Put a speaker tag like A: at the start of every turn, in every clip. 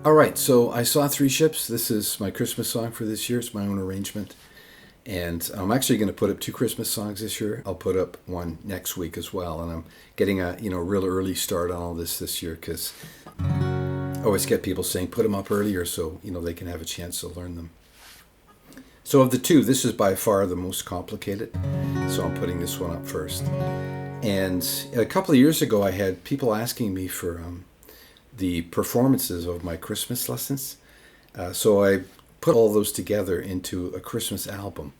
A: All right, so I saw Three Ships. This is my Christmas song for this year. It's my own arrangement. And I'm actually going to put up 2 Christmas songs this year. I'll put up one next week as well. And I'm getting a real early start on all this year because I always get people saying put them up earlier so they can have a chance to learn them. So of the 2, this is by far the most complicated. So I'm putting this one up first. And a couple of years ago, I had people asking me for the performances of my Christmas lessons. So I put all those together into a Christmas album.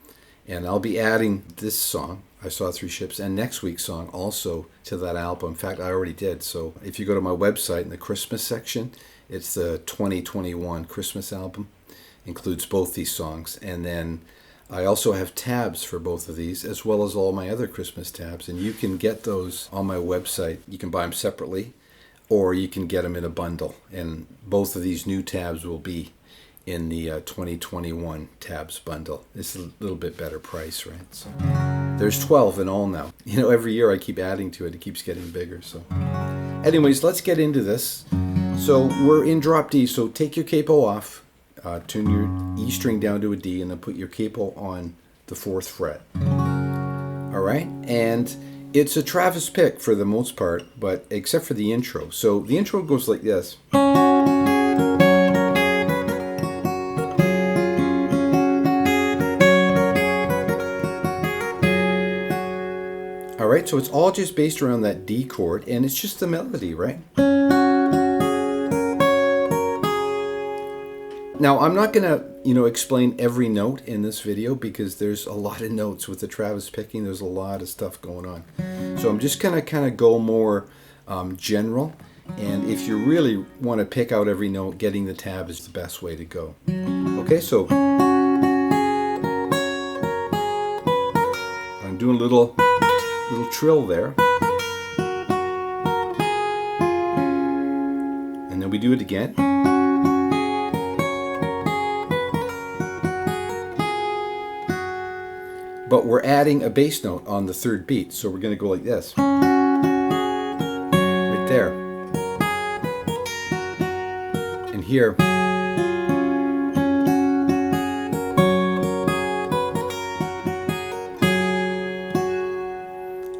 A: And I'll be adding this song, I Saw Three Ships, and next week's song also to that album. In fact, I already did. So if you go to my website in the Christmas section, it's the 2021 Christmas album. Includes both these songs. And then I also have tabs for both of these, as well as all my other Christmas tabs. And you can get those on my website. You can buy them separately, or you can get them in a bundle. And both of these new tabs will be in the 2021 tabs bundle. It's a little bit better price, right? So there's 12 in all now. Every year I keep adding to it. It keeps getting bigger. So anyways, let's get into this. So we're in drop D. So take your capo off. Tune your E string down to a D, and then put your capo on the 4th fret. All right? And it's a Travis pick for the most part, but except for the intro. So the intro goes like this. All right, so it's all just based around that D chord, and it's just the melody, right? Now, I'm not going to, explain every note in this video because there's a lot of notes with the Travis picking. There's a lot of stuff going on. So I'm just going to kind of go more general. And if you really want to pick out every note, getting the tab is the best way to go. Okay, so I'm doing a little trill there. And then we do it again. But we're adding a bass note on the 3rd beat, so we're going to go like this. Right there. And here.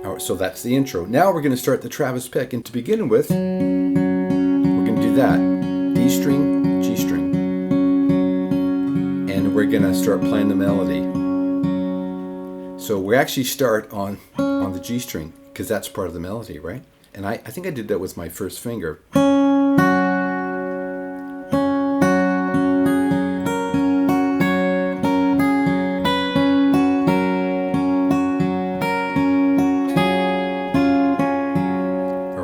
A: All right, so that's the intro. Now we're going to start the Travis pick, and to begin with, we're going to do that. D string, G string. And we're going to start playing the melody. So we actually start on the G string because that's part of the melody, right? And I think I did that with my first finger. All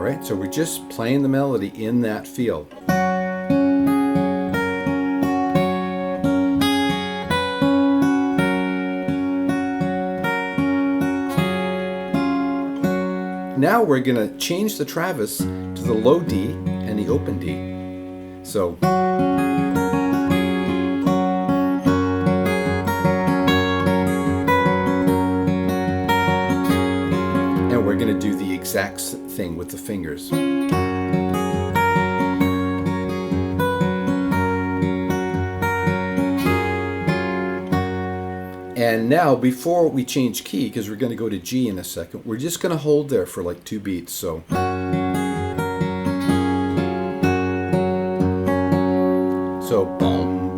A: right, so we're just playing the melody in that feel. Now we're going to change the Travis to the low D and the open D. So and we're going to do the exact thing with the fingers. And now, before we change key, because we're going to go to G in a second, we're just going to hold there for like 2 beats. So boom,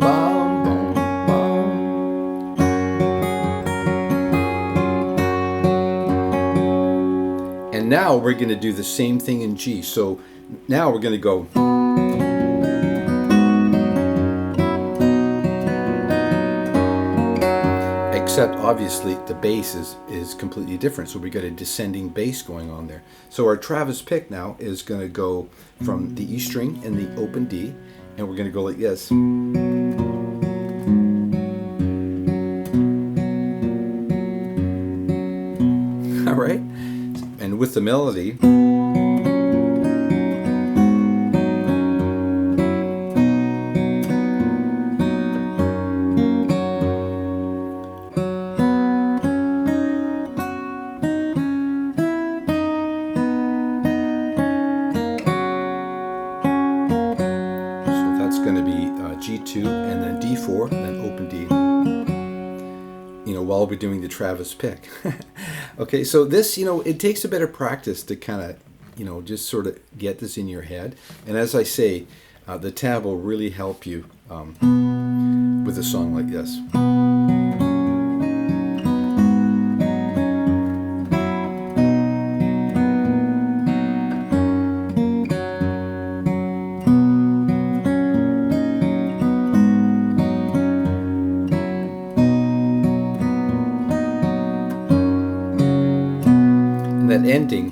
A: boom, boom, boom. And now we're going to do the same thing in G. So now we're going to go. Except obviously the bass is completely different, so we got a descending bass going on there. So our Travis pick now is going to go from the E string and the open D, and we're going to go like this. All right, and with the melody. going to be G2 and then D4, and then open D, while we're doing the Travis pick. Okay, so this, it takes a bit of practice to kind of, just sort of get this in your head. And as I say, the tab will really help you with a song like this. That ending,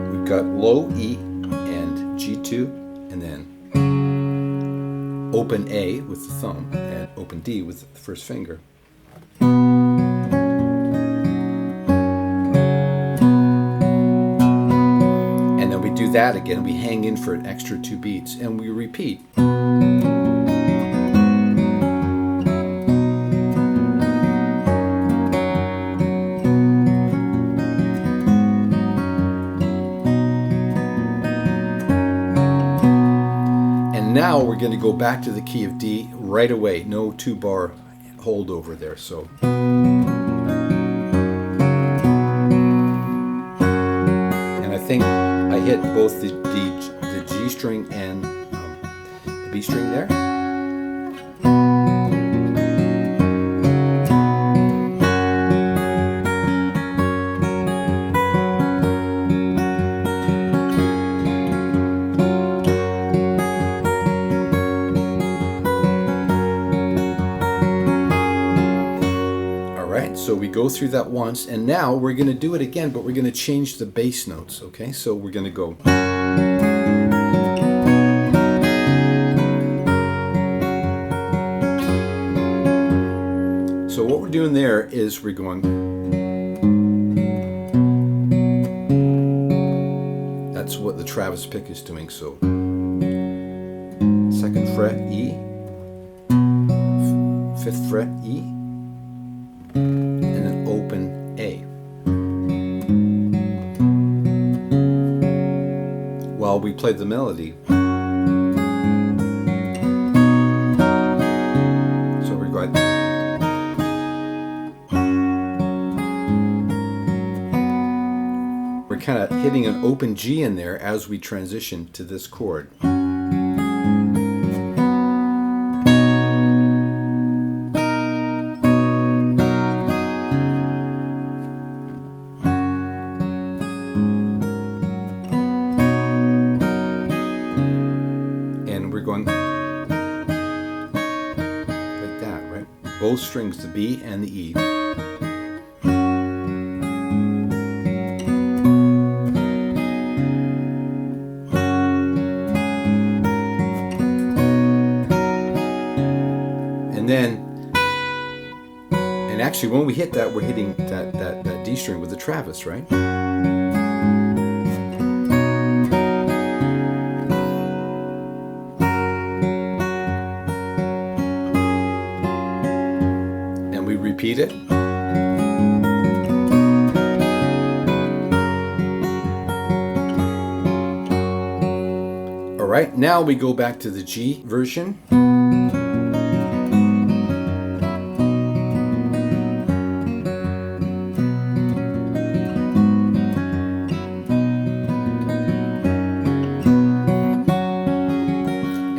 A: we've got low E and G2, and then open A with the thumb and open D with the first finger. And then we do that again. We hang in for an extra 2 beats and we repeat. Now we're going to go back to the key of D right away. No 2-bar holdover there. So, and I think I hit both the G string and the B string there. So we go through that once, and now we're going to do it again, but we're going to change the bass notes, okay? So we're going to go. So what we're doing there is we're going. That's what the Travis pick is doing, so 2nd fret E, 5th fret E, and then open A. While we play the melody. So we're going. We're kind of hitting an open G in there as we transition to this chord. Going like that, right? Both strings, the B and the E. And then, and actually when we hit that, we're hitting that D string with the Travis, right? Repeat it. All right, now we go back to the G version.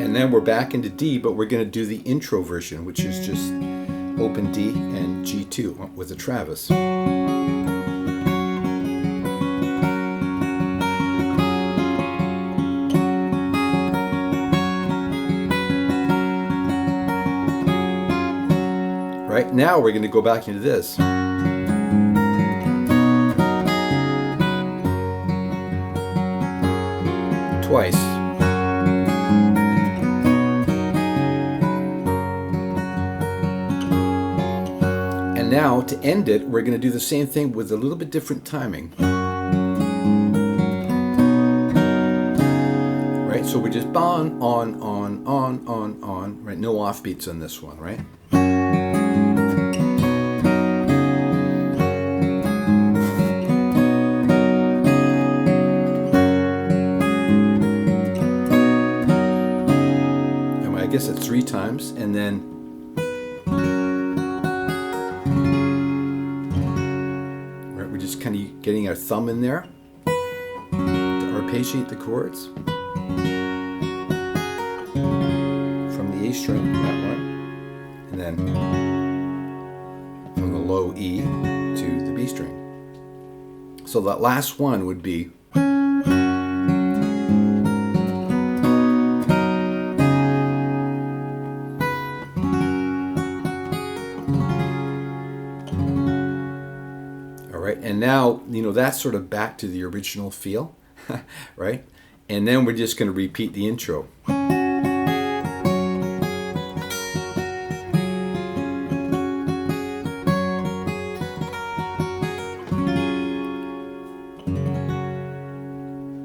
A: And then we're back into D, but we're going to do the intro version, which is just open D and G2 with a Travis. Right, now we're going to go back into this. Twice. Now, to end it, we're going to do the same thing with a little bit different timing. Right? So we're just on, right? No offbeats on this one, right? guess it's 3 times, and then we're just kind of getting our thumb in there to arpeggiate the chords from the A string, that one, and then from the low E to the B string. So that last one would be and now, that's sort of back to the original feel, right? And then we're just going to repeat the intro.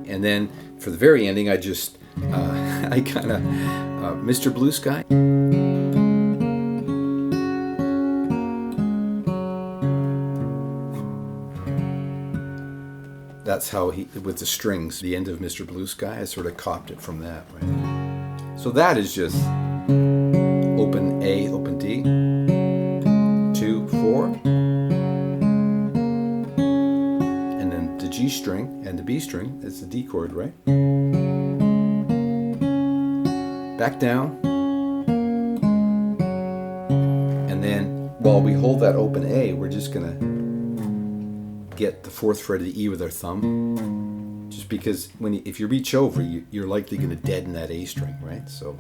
A: And then for the very ending, I just, I kind of, Mr. Blue Sky. That's how with the strings, the end of Mr. Blue Sky, I sort of copied it from that, right? So that is just open A, open D, 2, 4, and then the G string and the B string, it's the D chord, right? Back down, and then while we hold that open A, we're just gonna get the 4th fret of the E with our thumb, just because if you reach over, you're likely going to deaden that A string, right? So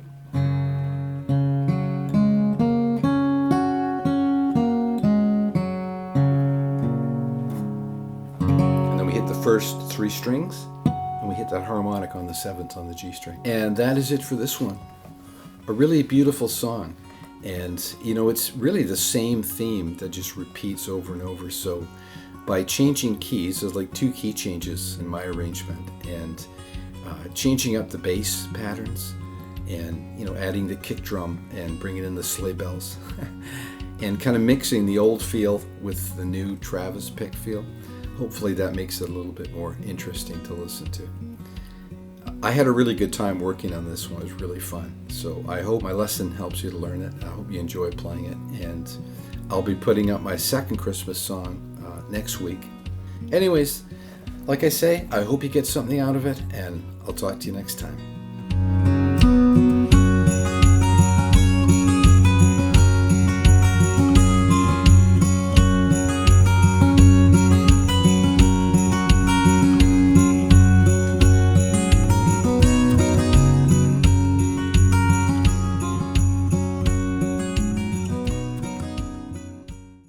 A: and then we hit the first 3 strings, and we hit that harmonic on the 7th on the G string, and that is it for this one. A really beautiful song, and it's really the same theme that just repeats over and over. So by changing keys, there's like 2 key changes in my arrangement, and changing up the bass patterns, and adding the kick drum and bringing in the sleigh bells, and kind of mixing the old feel with the new Travis pick feel. Hopefully that makes it a little bit more interesting to listen to. I had a really good time working on this one. It was really fun. So I hope my lesson helps you to learn it. I hope you enjoy playing it, and I'll be putting up my second Christmas song next week. Anyways, like I say, I hope you get something out of it, and I'll talk to you next time.